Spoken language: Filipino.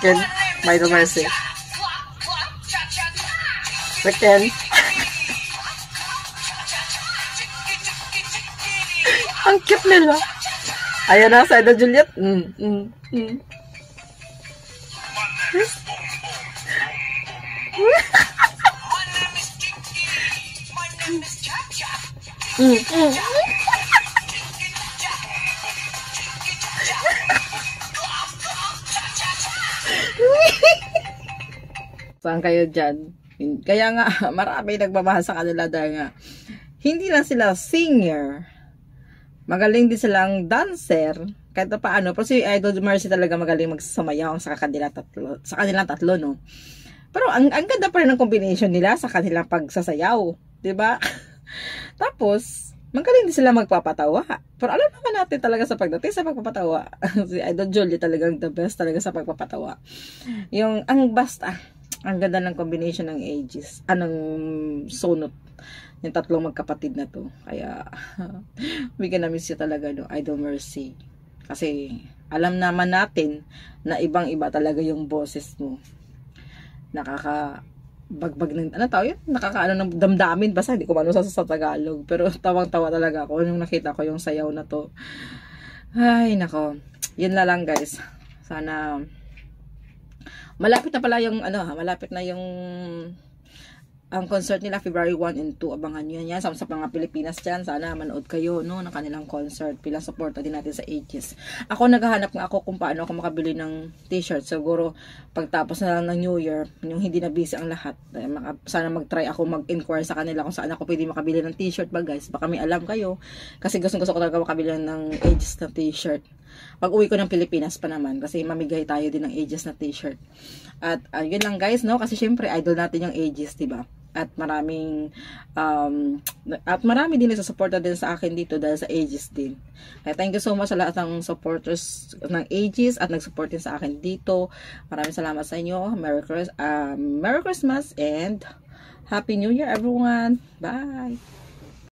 Second, Idol Mercy. Second. Ang cute nila. Ayan na, sa Idol Juliet. Saan kayo dyan? Kaya nga, marami nagmamahal sa kanila dahil nga, hindi lang sila singer, magaling din silang dancer, kahit na paano. Pero si Idol Mercy talaga magaling magsamayaw sa kanilang tatlo, no? Pero ang ganda pa rin ng combination nila sa kanilang pagsasayaw, diba? Tapos, magaling din sila magpapatawa. Pero alam naman natin talaga sa pagdating sa pagpapatawa, si Idol Julie talagang the best talaga sa pagpapatawa. Ang ganda ng combination ng ages, anong sunot, yung tatlong magkapatid na to. Kaya, bigyan na miss you talaga, no, Idol Mercy. Kasi, alam naman natin na ibang-iba talaga yung boses mo. Nakakabagbag ng, nakakaano ng damdamin, basta hindi ko mano sa Tagalog. Pero tawang-tawa talaga ako nung nakita ko yung sayaw na to. Ay, nako. Yun na lang, guys. Sana malapit na pala yung malapit na yung ang concert nila February 1 and 2. Abangan nyo yan. Sa mga Pilipinas dyan, sana manood kayo, no, ng kanilang concert. Pila support din natin sa Aegis. Ako, naghahanap nga ako kung paano ako makabili ng t-shirt. Siguro, pagtapos na lang ng New Year, yung hindi na busy ang lahat, sana mag-try ako mag-inquire sa kanila kung saan ako pwede makabili ng t-shirt ba, guys. Baka may alam kayo. Kasi gusto ko talaga makabili ng Aegis na t-shirt. Pag uwi ko ng Pilipinas pa naman, kasi mamigay tayo din ng Aegis na t-shirt. At yun lang, guys, no, kasi syempre idol natin yung Aegis, diba? At marami din nagsusuporta din sa akin dito dahil sa Aegis din. Kaya thank you so much sa lahat ng supporters ng Aegis at nagsupport din sa akin dito. Maraming salamat sa inyo. Merry Christmas and Happy New Year, everyone. Bye!